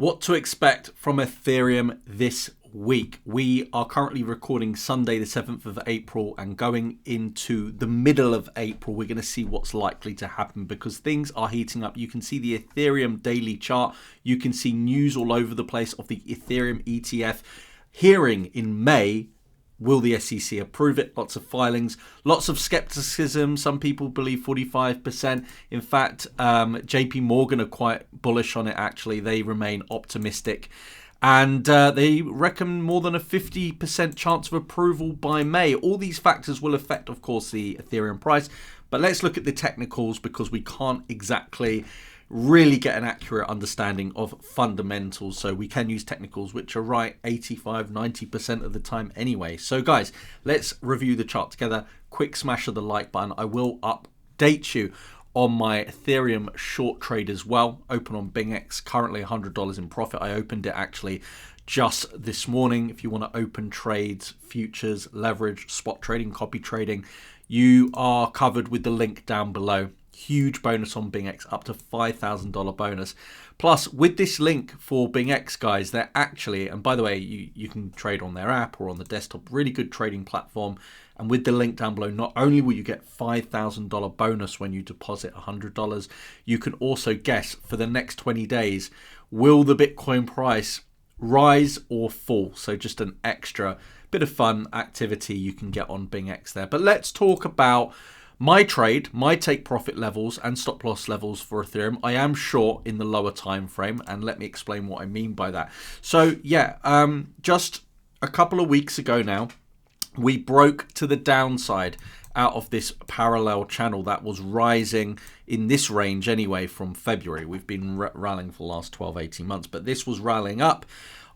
What to expect from Ethereum this week. We are currently recording Sunday the 7th of April and going into the middle of April. We're going to see what's likely to happen because things are heating up. You can see the Ethereum daily chart. You can see news all over the place of the Ethereum ETF hearing in May. Will the SEC approve it? Lots of filings, lots of skepticism. Some people believe 45%. In fact, JP Morgan are quite bullish on it, actually. They remain optimistic. And they reckon more than a 50% chance of approval by May. All these factors will affect, of course, the Ethereum price. But let's look at the technicals because we can't exactly really get an accurate understanding of fundamentals, so we can use technicals, which are right 85-90% of the time anyway. So guys, let's review the chart together. Quick smash of the like button. I will update you on my Ethereum short trade as well. Open on BingX, currently $100 in profit. I opened it actually just this morning. If you want to open trades, futures, leverage, spot trading, copy trading, you are covered with the link down below. Huge bonus on BingX, up to $5,000 bonus. Plus, with this link for BingX, guys, they're actually, and by the way, you can trade on their app or on the desktop, really good trading platform. And with the link down below, not only will you get $5,000 bonus when you deposit $100, you can also guess for the next 20 days, will the Bitcoin price rise or fall? So just an extra bit of fun activity you can get on BingX there. But let's talk about my trade, my take profit levels and stop loss levels for Ethereum. I am short in the lower time frame, and let me explain what I mean by that. So yeah, just a couple of weeks ago now, we broke to the downside out of this parallel channel that was rising in this range anyway from February. We've been rallying for the last 12-18 months, but this was rallying up.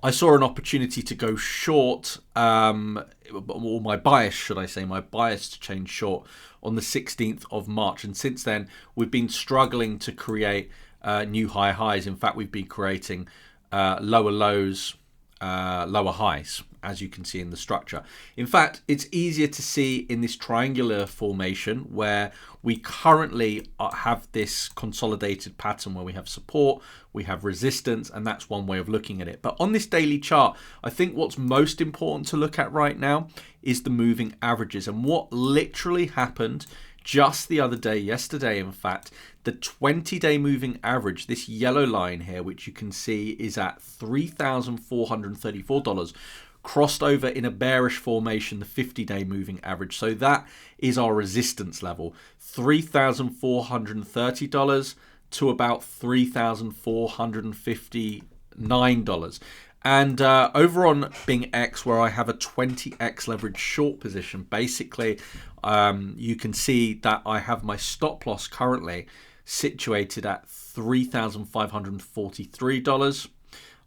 I saw an opportunity to go short, or my bias, should I say, my bias to change short on the 16th of March. And since then, we've been struggling to create new high highs. In fact, we've been creating lower lows, lower highs, as you can see in the structure. In fact, it's easier to see in this triangular formation where we currently have this consolidated pattern where we have support, we have resistance, and that's one way of looking at it. But on this daily chart, I think what's most important to look at right now is the moving averages. And what literally happened just the other day, yesterday in fact, the 20-day moving average, this yellow line here, which you can see is at $3,434, crossed over in a bearish formation, the 50-day moving average. So that is our resistance level, $3,430 to about $3,459. And over on BingX, where I have a 20x leverage short position, basically you can see that I have my stop loss currently situated at $3,543.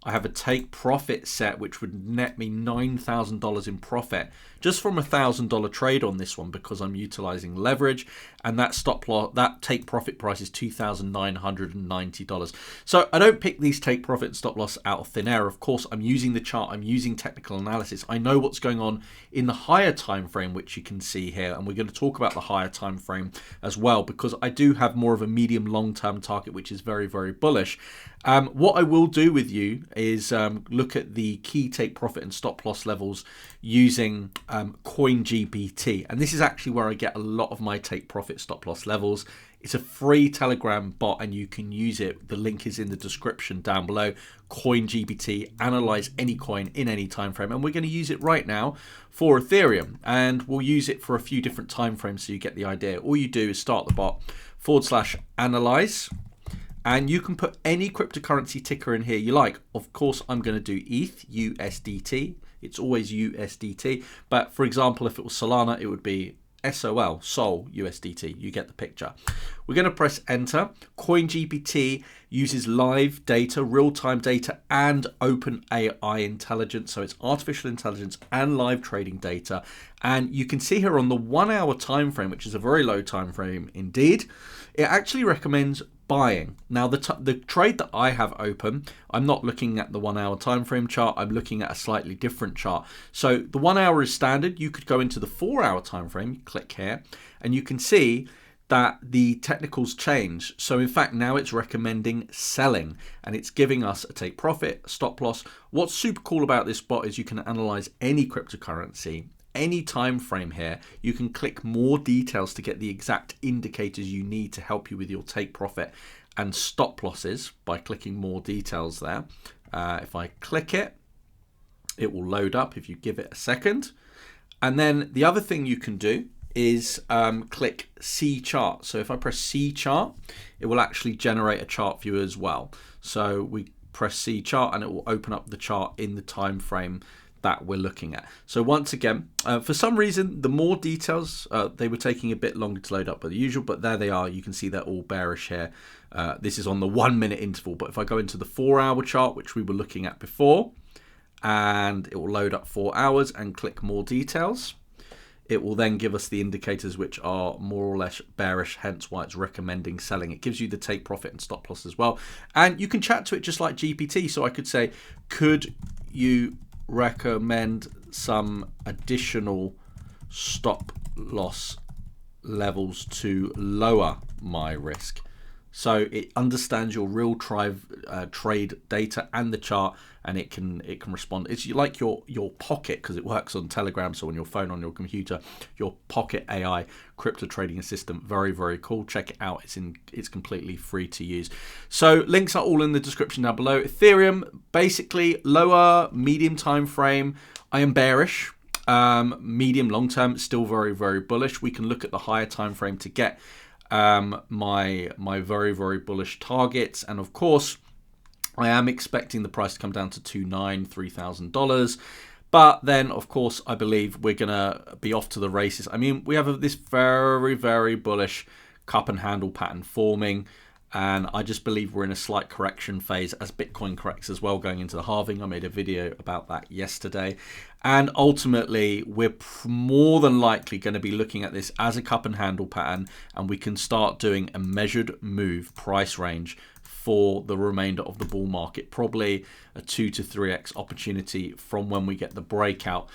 I have a take profit set, which would net me $9,000 in profit just from $1,000 trade on this one because I'm utilizing leverage, and that stop loss, that take profit price is $2,990. So I don't pick these take profit and stop loss out of thin air. Of course, I'm using the chart, I'm using technical analysis. I know what's going on in the higher time frame, which you can see here, and we're going to talk about the higher time frame as well because I do have more of a medium long-term target, which is very, very bullish. What I will do with you is look at the key take profit and stop loss levels using CoinGPT, and this is actually where I get a lot of my take profit stop loss levels. It's a free Telegram bot and you can use it. The link is in the description down below. CoinGPT, analyze any coin in any time frame, and we're going to use it right now for Ethereum, and we'll use it for a few different time frames so you get the idea. All you do is start the bot /analyze, and you can put any cryptocurrency ticker in here you like. Of course, I'm going to do ETH, USDT. It's always USDT. But for example, if it was Solana, it would be Sol USDT. You get the picture. We're going to press enter. CoinGPT uses live data, real-time data, and OpenAI intelligence. So it's artificial intelligence and live trading data. And you can see here on the 1 hour time frame, which is a very low time frame indeed, it actually recommends buying. Now the trade that I have open, I'm not looking at the 1 hour time frame chart, I'm looking at a slightly different chart. So the 1 hour is standard. You could go into the 4 hour time frame, click here, and you can see that the technicals change. So in fact, now it's recommending selling, and it's giving us a take profit, a stop loss. What's super cool about this bot is you can analyze any cryptocurrency, any time frame here. You can click more details to get the exact indicators you need to help you with your take profit and stop losses by clicking more details there. If I click it, it will load up if you give it a second. And then the other thing you can do is click see chart. So if I press see chart, it will actually generate a chart view as well. So we press see chart and it will open up the chart in the time frame that we're looking at. So once again, for some reason, the more details, they were taking a bit longer to load up than usual, but there they are. You can see they're all bearish here. This is on the 1 minute interval, but if I go into the 4-hour chart, which we were looking at before, and it will load up 4 hours and click more details, it will then give us the indicators which are more or less bearish, hence why it's recommending selling. It gives you the take profit and stop loss as well. And you can chat to it just like GPT. So I could say, could you recommend some additional stop loss levels to lower my risk? So it understands your real trade data and the chart, and it can respond. It's like your pocket, because it works on Telegram, so on your phone, on your computer, your pocket AI crypto trading assistant. Very, very cool. Check it out. It's completely free to use. So links are all in the description down below. Ethereum, basically lower medium time frame, I am bearish. Medium long term, still very, very bullish. We can look at the higher time frame to get my very, very bullish targets. And of course, I am expecting the price to come down to $3,000. But then, of course, I believe we're going to be off to the races. I mean, we have this very, very bullish cup and handle pattern forming. And I just believe we're in a slight correction phase as Bitcoin corrects as well, going into the halving. I made a video about that yesterday. And ultimately, we're more than likely going to be looking at this as a cup and handle pattern, and we can start doing a measured move price range for the remainder of the bull market, probably a 2 to 3x opportunity from when we get the breakout,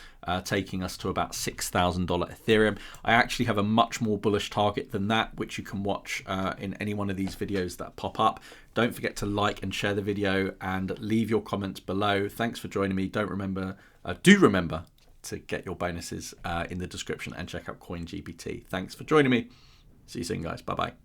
taking us to about $6,000 Ethereum. I actually have a much more bullish target than that, which you can watch in any one of these videos that pop up. Don't forget to like and share the video and leave your comments below. Thanks for joining me. Do remember to get your bonuses in the description and check out CoinGPT. Thanks for joining me. See you soon, guys. Bye-bye.